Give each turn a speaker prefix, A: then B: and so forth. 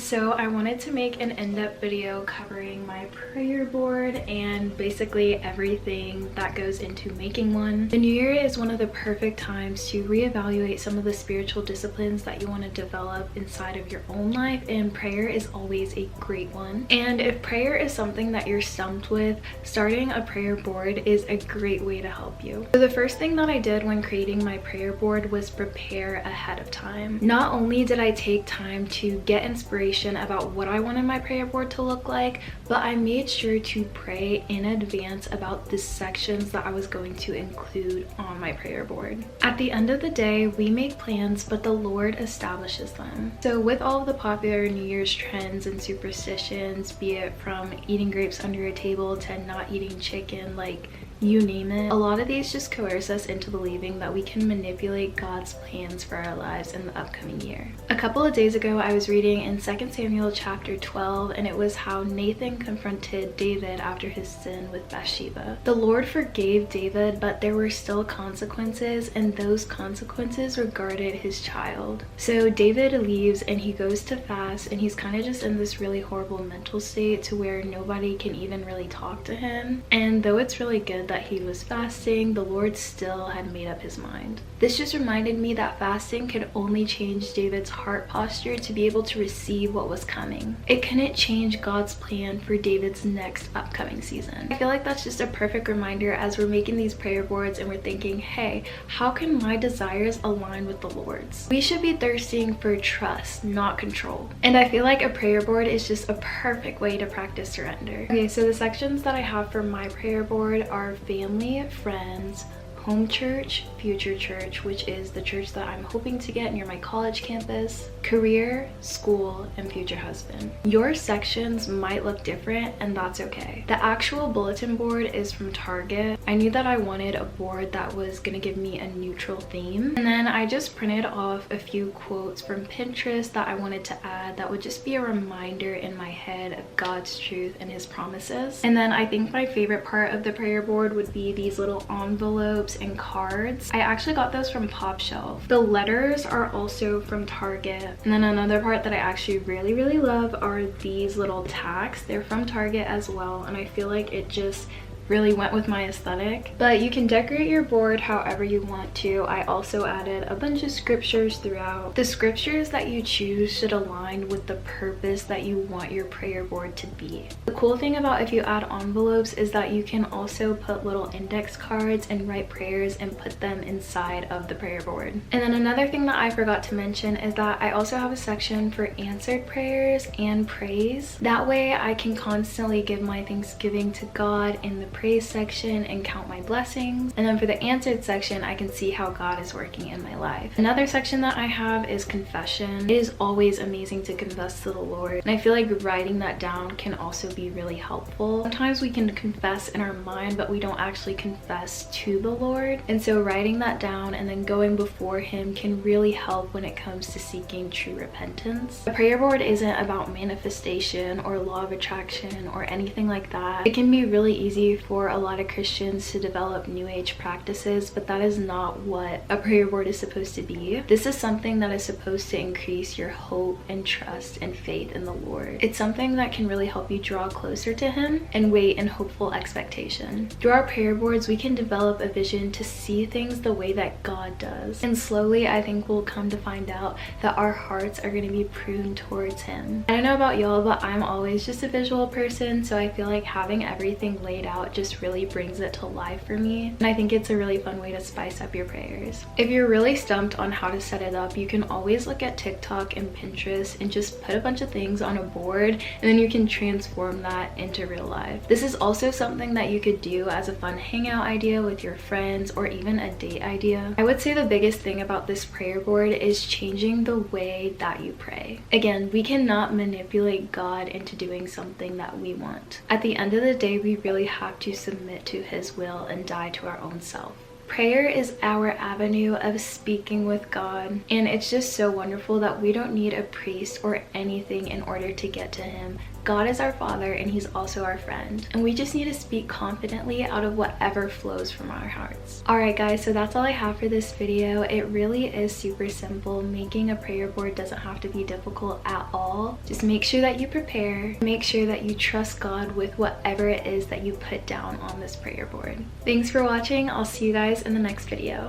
A: So I wanted to make an in-depth video covering my prayer board and basically everything that goes into making one. The new year is one of the perfect times to reevaluate some of the spiritual disciplines that you want to develop inside of your own life, and prayer is always a great one. And if prayer is something that you're stumped with, starting a prayer board is a great way to help you. So the first thing that I did when creating my prayer board was prepare ahead of time. Not only did I take time to get inspiration about what I wanted my prayer board to look like, but I made sure to pray in advance about the sections that I was going to include on my prayer board. At the end of the day, we make plans, but the Lord establishes them. So with all of the popular New Year's trends and superstitions, be it from eating grapes under a table to not eating chicken, like you name it, a lot of these just coerce us into believing that we can manipulate God's plans for our lives in the upcoming year. A couple of days ago, I was reading in 2 Samuel chapter 12, and it was how Nathan confronted David after his sin with Bathsheba. The Lord forgave David, but there were still consequences, and those consequences regarded his child. So David leaves and he goes to fast, and he's kind of just in this really horrible mental state to where nobody can even really talk to him. And though it's really good that he was fasting, the Lord still had made up his mind. This just reminded me that fasting could only change David's heart posture to be able to receive what was coming. It couldn't change God's plan for David's next upcoming season. I feel like that's just a perfect reminder as we're making these prayer boards and we're thinking, hey, how can my desires align with the Lord's? We should be thirsting for trust, not control. And I feel like a prayer board is just a perfect way to practice surrender. Okay, so the sections that I have for my prayer board are family, friends, home church, future church, which is the church that I'm hoping to get near my college campus, career, school, and future husband. Your sections might look different, and that's okay. The actual bulletin board is from Target. I knew that I wanted a board that was gonna give me a neutral theme, and then I just printed off a few quotes from Pinterest that I wanted to add that would just be a reminder in my head of God's truth and his promises. And then I think my favorite part of the prayer board would be these little envelopes and cards. I actually got those from Pop Shelf. The letters are also from Target. And then another part that I actually really love are these little tacks. They're from Target as well, and I feel like it just really went with my aesthetic. But you can decorate your board however you want to. I also added a bunch of scriptures throughout. The scriptures that you choose should align with the purpose that you want your prayer board to be. The cool thing about if you add envelopes is that you can also put little index cards and write prayers and put them inside of the prayer board. And then another thing that I forgot to mention is that I also have a section for answered prayers and praise. That way I can constantly give my thanksgiving to God in the praise section and count my blessings, and then for the answered section I can see how God is working in my life. Another section that I have is confession. It is always amazing to confess to the Lord, and I feel like writing that down can also be really helpful. Sometimes we can confess in our mind, but we don't actually confess to the Lord, and so writing that down and then going before him can really help when it comes to seeking true repentance. A prayer board isn't about manifestation or law of attraction or anything like that. It can be really easy for a lot of Christians to develop new age practices, but that is not what a prayer board is supposed to be. This is something that is supposed to increase your hope and trust and faith in the Lord. It's something that can really help you draw closer to him and wait in hopeful expectation. Through our prayer boards, we can develop a vision to see things the way that God does, and slowly I think we'll come to find out that our hearts are going to be pruned towards him. I don't know about y'all, but I'm always just a visual person, so I feel like having everything laid out just really brings it to life for me, and I think it's a really fun way to spice up your prayers. If you're really stumped on how to set it up, you can always look at TikTok and Pinterest and just put a bunch of things on a board, and then you can transform that into real life. This is also something that you could do as a fun hangout idea with your friends or even a date idea. I would say the biggest thing about this prayer board is changing the way that you pray. Again, we cannot manipulate God into doing something that we want. At the end of the day, we really have to submit to his will and die to our own self. Prayer is our avenue of speaking with God, and it's just so wonderful that we don't need a priest or anything in order to get to him. God is our Father and He's also our friend. And we just need to speak confidently out of whatever flows from our hearts. Alright guys, so that's all I have for this video. It really is super simple. Making a prayer board doesn't have to be difficult at all. Just make sure that you prepare. Make sure that you trust God with whatever it is that you put down on this prayer board. Thanks for watching. I'll see you guys in the next video.